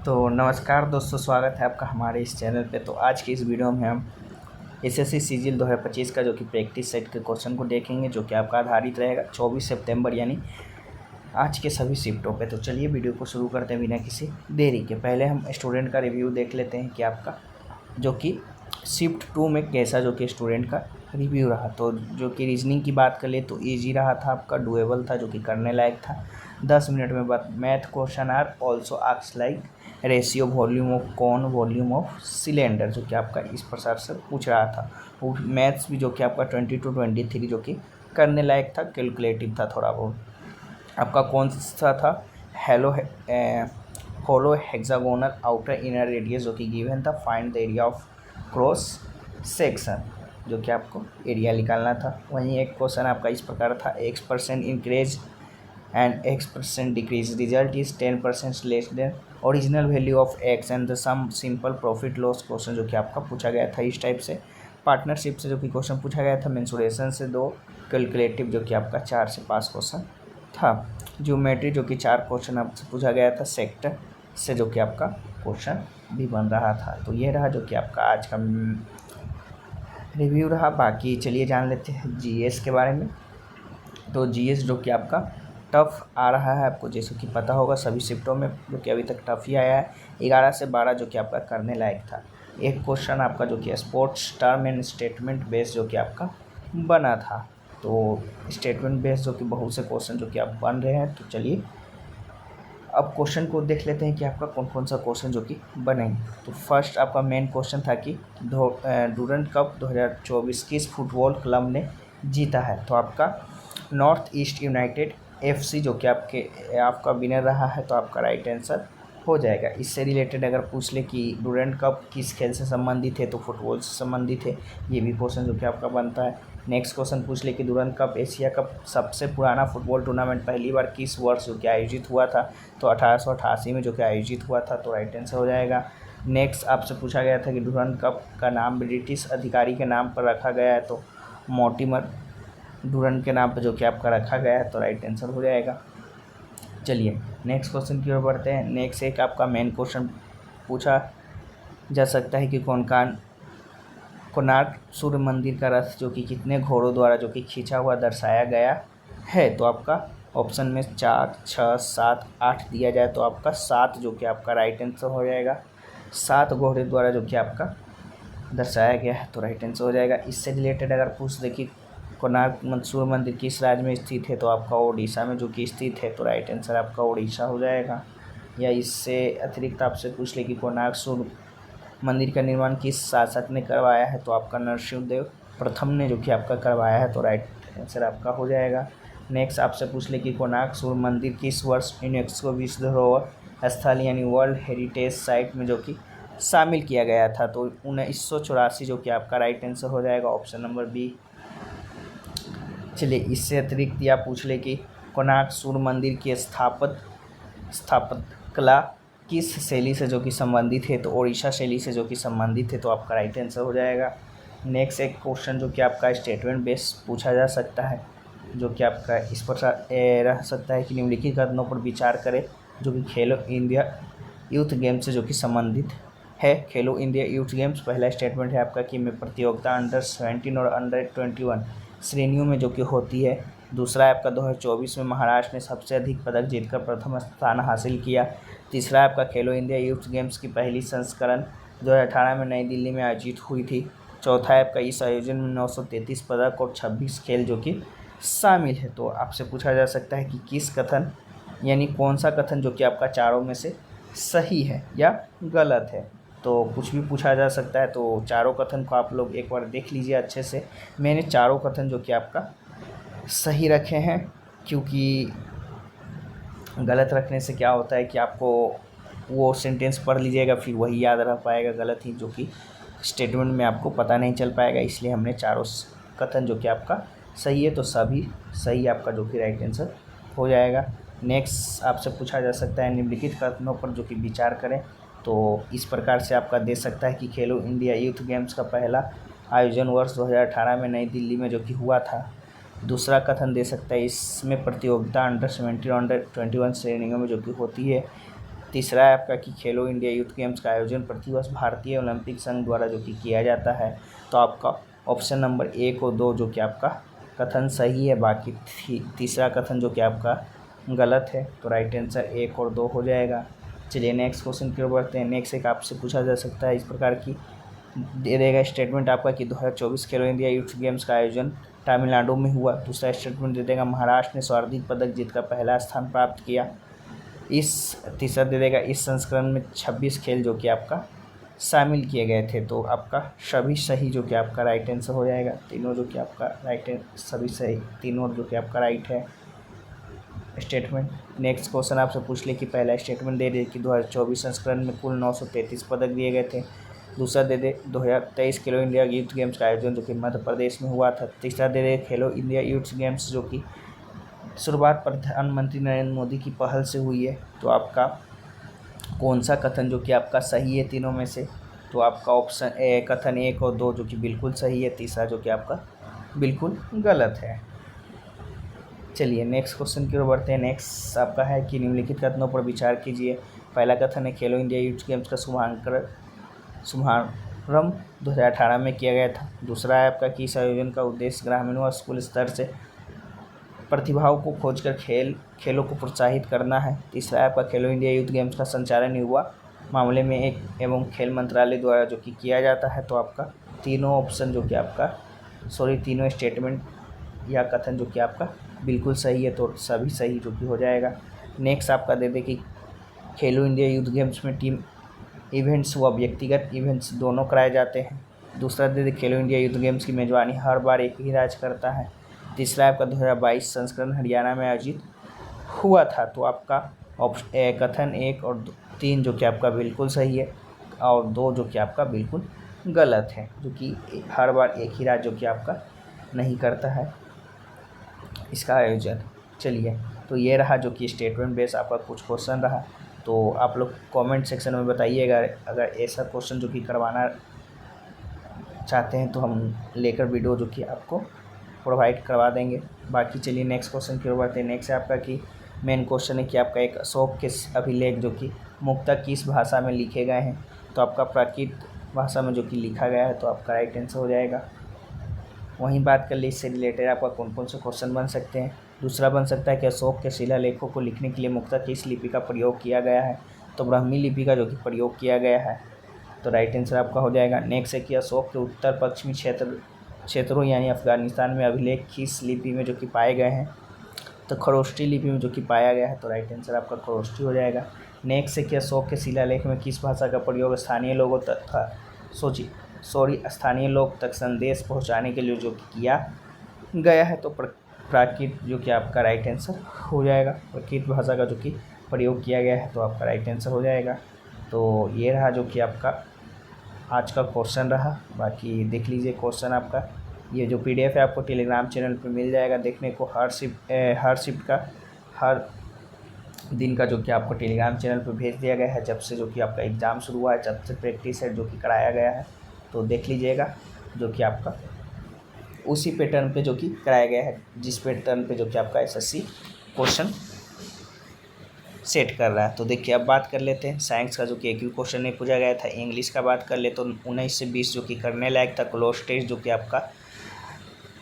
तो नमस्कार दोस्तों, स्वागत है आपका हमारे इस चैनल पे। तो आज की इस वीडियो में हम एसएससी सिजिल 2025 का जो कि प्रैक्टिस सेट के क्वेश्चन को देखेंगे, जो कि आपका आधारित रहेगा 24 सितंबर यानी आज के सभी शिफ्टों पे। तो चलिए वीडियो को शुरू करते हैं बिना किसी देरी के। पहले हम स्टूडेंट का रिव्यू देख लेते हैं कि आपका जो कि शिफ्ट 2 में कैसा जो कि स्टूडेंट का रिव्यू रहा। तो जो कि रीजनिंग की बात कर ले तो ईजी रहा था, आपका डुएबल था, जो कि करने लायक था। 10 मिनट में बात। Math question are also asks like ratio volume of cone volume of cylinder, जो कि आपका इस प्रकार से पूछ रहा था। वो मैथ्स भी जो कि आपका 20 to 23 जो कि करने लायक था, कैलकुलेटिव था थोड़ा बहुत। आपका कौन सा था? होलो हेक्सागोनल आउटर इनर रेडियस जो कि गिवन था। Find the area of cross section, जो कि आपको एरिया निकालना था। वहीं एक क्वेश्चन आपका इस प्रकार था, x% increase and x% decrease, result is 10% less than original value of x and the some simple profit loss question जो कि आपका पूछा गया था इस टाइप से। पार्टनरशिप से जो कि क्वेश्चन पूछा गया था। मेंसुरेशन से 2, कैलकुलेटिव जो कि आपका 4 से 5 क्वेश्चन था। ज्योमेट्री जो कि 4 क्वेश्चन आपसे पूछा गया था। सेक्टर से जो कि आपका क्वेश्चन भी बन रहा था। तो ये रहा जो कि आपका आज का रिव्यू रहा। बाकी चलिए जान लेते हैं जीएस के बारे में। तो जीएस जो कि आपका टफ़ आ रहा है, आपको जैसे कि पता होगा सभी शिफ्टों में जो कि अभी तक टफ़ ही आया है। 11 से 12 जो कि आपका करने लायक था। एक क्वेश्चन आपका जो कि sports term and statement base जो कि आपका बना था। तो स्टेटमेंट बेस जो कि बहुत से क्वेश्चन जो कि आप बन रहे हैं। तो चलिए अब क्वेश्चन को देख लेते हैं कि आपका कौन कौन सा क्वेश्चन जो कि बनेंगे। तो फर्स्ट आपका मेन क्वेश्चन था कि डूरंड कप 2024 किस फुटबॉल क्लब ने जीता है। तो आपका नॉर्थ ईस्ट यूनाइटेड एफसी जो कि आपका विनर रहा है। तो आपका राइट आंसर हो जाएगा। इससे रिलेटेड अगर पूछ ले कि डूरंड कप किस खेल से संबंधित है, तो फुटबॉल से संबंधित है। ये भी क्वेश्चन जो कि आपका बनता है। नेक्स्ट क्वेश्चन पूछ ले कि डूरंड कप एशिया कप सबसे पुराना फुटबॉल टूर्नामेंट पहली बार किस वर्ष जो कि आयोजित हुआ था। तो 1888 में जो कि आयोजित हुआ था। तो राइट आंसर हो जाएगा। नेक्स्ट आपसे पूछा गया था कि डूरंड कप का नाम ब्रिटिश अधिकारी के नाम पर रखा गया है। तो मॉर्टिमर डूरंड के नाम पर जो कि आपका रखा गया है। तो राइट आंसर हो जाएगा। चलिए नेक्स्ट क्वेश्चन की ओर बढ़ते हैं। नेक्स्ट एक आपका मेन क्वेश्चन पूछा जा सकता है कि कोणार्क सूर्य मंदिर का रथ जो कि कितने घोड़ों द्वारा जो कि खींचा हुआ दर्शाया गया है। तो आपका ऑप्शन में 4, 6, 7, 8 दिया जाए तो आपका 7 जो कि आपका राइट आंसर हो जाएगा। 7 घोड़े द्वारा जो कि आपका दर्शाया गया है। तो राइट आंसर हो जाएगा। इससे रिलेटेड अगर पूछ दे कि कोणार्क सूर्य मंदिर किस राज्य में स्थित है, तो आपका ओडिशा में जो कि स्थित है। तो राइट आंसर आपका ओडिशा हो जाएगा। या इससे अतिरिक्त आपसे पूछ ले कि कोणार्क सूर्य मंदिर का निर्माण किस शासक ने करवाया है। तो आपका नरसिंहदेव प्रथम ने जो कि आपका करवाया है। तो राइट आंसर आपका हो जाएगा। नेक्स्ट आपसे पूछ ले कि कोणार्क सूर्य मंदिर किस वर्ष यूनेस्को विश्व धरोहर स्थल यानी वर्ल्ड हेरिटेज साइट में जो कि शामिल किया गया था। तो 1984 जो कि आपका राइट आंसर हो जाएगा। Option number B. चलिए इससे अतिरिक्त या पूछ ले कि कोणार्क सूर्य मंदिर की स्थापत्य कला किस शैली से जो कि संबंधित है। तो ओडिशा शैली से जो कि संबंधित है। तो आपका राइट आंसर हो जाएगा। नेक्स्ट एक क्वेश्चन जो कि आपका स्टेटमेंट बेस पूछा जा सकता है, जो कि आपका इस प्रकार रह सकता है कि निम्नलिखित कथनों पर विचार करें जो कि खेलो इंडिया यूथ गेम्स से जो कि संबंधित है। खेलो इंडिया यूथ गेम्स पहला स्टेटमेंट है आपका कि में प्रतियोगिता अंडर 17 और अंडर 21 श्रेणियों में जो कि होती है। दूसरा है आपका 2024 में महाराष्ट्र ने सबसे अधिक पदक जीतकर प्रथम स्थान हासिल किया। तीसरा आपका खेलो इंडिया यूथ गेम्स की पहली संस्करण 2018 में नई दिल्ली में आयोजित हुई थी। चौथा है आपका इस आयोजन में 933 पदक और 26 खेल जो कि शामिल है। तो आपसे पूछा जा सकता है कि किस कथन यानी कौन सा कथन जो कि आपका चारों में से सही है या गलत है। तो कुछ भी पूछा जा सकता है। तो चारों कथन को आप लोग एक बार देख लीजिए अच्छे से। मैंने चारों कथन जो कि आपका सही रखे हैं, क्योंकि गलत रखने से क्या होता है कि आपको वो सेंटेंस पढ़ लीजिएगा फिर वही याद रह पाएगा, गलत ही जो कि स्टेटमेंट में आपको पता नहीं चल पाएगा। इसलिए हमने चारों कथन जो कि आपका सही है। तो सभी सही आपका जो कि राइट आंसर हो जाएगा। नेक्स्ट आपसे पूछा जा सकता है निम्नलिखित कथनों पर जो कि विचार करें। तो इस प्रकार से आपका दे सकता है कि खेलो इंडिया यूथ गेम्स का पहला आयोजन वर्ष 2018 में नई दिल्ली में जो कि हुआ था। दूसरा कथन दे सकता है इसमें प्रतियोगिता अंडर 17 और अंडर 21 श्रेणियों में जो कि होती है। तीसरा है आपका कि खेलो इंडिया यूथ गेम्स का आयोजन प्रतिवर्ष भारतीय ओलंपिक संघ द्वारा जो कि किया जाता है। तो आपका ऑप्शन नंबर 1 और 2 जो कि आपका कथन सही है, बाकी तीसरा कथन जो कि आपका गलत है। तो राइट आंसर 1 और 2 हो जाएगा। चलिए नेक्स्ट क्वेश्चन की ओर बढ़ते हैं। नेक्स्ट एक आपसे पूछा जा सकता है इस प्रकार की दे देगा स्टेटमेंट आपका कि 2024 खेलो इंडिया यूथ गेम्स का आयोजन तमिलनाडु में हुआ। दूसरा स्टेटमेंट दे देगा महाराष्ट्र ने सर्वाधिक पदक जीतकर पहला स्थान प्राप्त किया। तीसरा दे देगा इस संस्करण में 26 खेल जो कि आपका शामिल किए गए थे। तो आपका सभी सही जो कि आपका राइट आंसर हो जाएगा। तीनों जो कि आपका सभी सही, तीनों जो कि आपका राइट है स्टेटमेंट। नेक्स्ट क्वेश्चन आपसे पूछ ले कि पहला स्टेटमेंट दे दे कि 2024 संस्करण में कुल 933 पदक दिए गए थे। दूसरा दे दे 2023 खेलो इंडिया यूथ गेम्स का आयोजन जो कि मध्य प्रदेश में हुआ था। तीसरा दे दे खेलो इंडिया यूथ गेम्स जो कि शुरुआत प्रधानमंत्री नरेंद्र मोदी की पहल से हुई है। तो आपका कौन सा कथन जो कि आपका सही है तीनों में से? तो आपका ऑप्शन कथन 1 और 2 जो कि बिल्कुल सही है, तीसरा जो कि आपका बिल्कुल गलत है। चलिए नेक्स्ट क्वेश्चन की ओर बढ़ते हैं। नेक्स्ट आपका है कि निम्नलिखित कथनों पर विचार कीजिए। पहला कथन है खेलो इंडिया यूथ गेम्स का शुभारंभ 2018 में किया गया था। दूसरा है आपका कि इस आयोजन का उद्देश्य ग्रामीण व स्कूल स्तर से प्रतिभाओं को खोजकर खेलों को प्रोत्साहित करना है। तीसरा है आपका खेलो इंडिया यूथ गेम्स का संचालन युवा मामले में एवं खेल मंत्रालय द्वारा जो कि किया जाता है। तो आपका तीनों ऑप्शन जो कि आपका तीनों स्टेटमेंट या कथन जो कि आपका बिल्कुल सही है। तो सभी सही जो कि हो जाएगा। नेक्स्ट आपका दे दे कि खेलो इंडिया यूथ गेम्स में टीम इवेंट्स व व्यक्तिगत इवेंट्स दोनों कराए जाते हैं। दूसरा दे दे खेलो इंडिया यूथ गेम्स की मेजबानी हर बार एक ही राज्य करता है। तीसरा आपका 2022 संस्करण हरियाणा में आयोजित हुआ था। तो आपका कथन 1 और 3 जो कि आपका बिल्कुल सही है और 2 जो कि आपका बिल्कुल गलत है, जो कि हर बार एक ही राज्य जो कि आपका नहीं करता है इसका आयोजन। चलिए तो ये रहा जो कि स्टेटमेंट बेस आपका कुछ क्वेश्चन रहा। तो आप लोग कमेंट सेक्शन में बताइएगा अगर ऐसा क्वेश्चन जो कि करवाना चाहते हैं तो हम लेकर वीडियो जो कि आपको प्रोवाइड करवा देंगे। बाकी चलिए नेक्स्ट क्वेश्चन की ओर बढ़ते हैं। नेक्स्ट है आपका कि मेन क्वेश्चन है कि आपका एक अशोक के अभिलेख जो कि मुक्तक किस भाषा में लिखे गए हैं। तो आपका प्राकृत भाषा में जो कि लिखा गया है। तो आपका राइट आंसर हो जाएगा। वहीं बात कर ली इससे रिलेटेड आपका कौन कौन से क्वेश्चन बन सकते हैं। दूसरा बन सकता है कि अशोक के शिलालेखों को लिखने के लिए मुक्तक किस लिपि का प्रयोग किया गया है। तो ब्राह्मी लिपि का जो कि प्रयोग किया गया है। तो राइट आंसर आपका हो जाएगा। नेक्स्ट है कि अशोक के उत्तर पश्चिमी क्षेत्रों यानी अफगानिस्तान में अभिलेख किस लिपि में जो कि पाए गए हैं। तो खरोष्टी लिपि में जो कि पाया गया है। तो राइट आंसर आपका खरोष्टी हो जाएगा। नेक्स्ट है कि अशोक के शिलालेख में किस भाषा का प्रयोग स्थानीय लोगों स्थानीय लोग तक संदेश पहुंचाने के लिए जो कि किया गया है। तो प्राकृत जो कि आपका राइट आंसर हो जाएगा। प्राकृत भाषा का जो कि प्रयोग किया गया है। तो आपका राइट आंसर हो जाएगा। तो ये रहा जो कि आपका आज का क्वेश्चन रहा। बाकी देख लीजिए क्वेश्चन आपका ये जो PDF है आपको टेलीग्राम चैनल पे मिल जाएगा देखने को। हर शिफ्ट का हर दिन का जो कि आपको टेलीग्राम चैनल पे भेज दिया गया है। जब से जो कि आपका एग्ज़ाम शुरू हुआ है जब से प्रैक्टिस है जो कि कराया गया है। तो देख लीजिएगा जो कि आपका उसी पैटर्न पे जो कि कराया गया है जिस पैटर्न पे जो कि आपका SSC क्वेश्चन सेट कर रहा है। तो देखिए अब बात कर लेते हैं साइंस का जो कि एक भी क्वेश्चन नहीं पूछा गया था। इंग्लिश का बात कर ले तो 19 से 20 जो कि करने लायक था। क्लोज टेस्ट जो कि आपका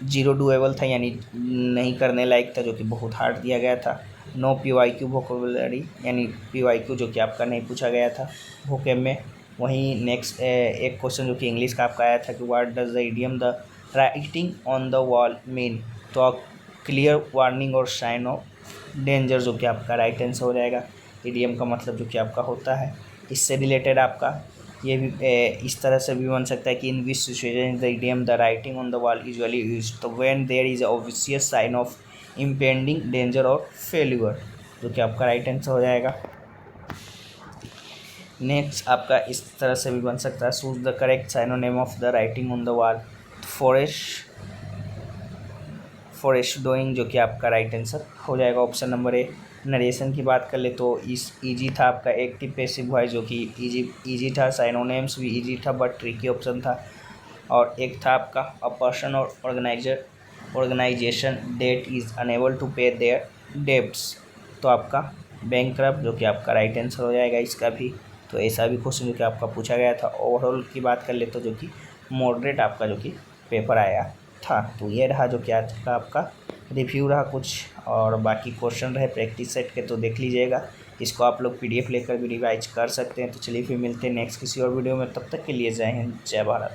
0 डूएबल था यानी नहीं करने लायक था, जो कि बहुत हार्ड दिया गया था। नो PYQ वोकेबुलरी यानी PYQ जो कि आपका नहीं पूछा गया था वोकेब में। वहीं नेक्स्ट एक क्वेश्चन जो कि इंग्लिश का आपका आया था कि what does the idiom the writing on the wall mean. तो क्लियर वार्निंग और साइन ऑफ डेंजर जो कि आपका राइट आंसर हो जाएगा। इडियम का मतलब जो कि आपका होता है। इससे रिलेटेड आपका ये भी इस तरह से भी बन सकता है कि in which situation the idiom the writing on the wall usually used. तो when there is obvious sign of impending danger और फेल्यूर जो कि आपका राइट आंसर हो जाएगा। नेक्स्ट आपका इस तरह से भी बन सकता है choose the correct synonym of the writing on the wall. Forest doing जो कि आपका राइट आंसर हो जाएगा ऑप्शन नंबर ए। नरेशन की बात कर ले तो ईजी था आपका एक्टिव पैसिव वॉइस जो कि ईजी था। साइनोनिम्स भी ईजी था बट ट्रिकी ऑप्शन था। और एक था आपका अ पर्सन और organization that is unable to pay their debts. तो आपका बैंकरप्ट, जो कि आपका राइट आंसर हो जाएगा इसका भी। तो ऐसा भी क्वेश्चन जो कि आपका पूछा गया था। ओवरऑल की बात कर ले तो जो कि मॉडरेट आपका जो कि पेपर आया था। तो ये रहा जो कि आज का आपका रिव्यू रहा कुछ, और बाकी क्वेश्चन रहे प्रैक्टिस सेट के तो देख लीजिएगा। इसको आप लोग PDF लेकर भी रिवाइज कर सकते हैं। तो चलिए फिर मिलते हैं नेक्स्ट किसी और वीडियो में, तब तक के लिए जय हिंद, जय भारत।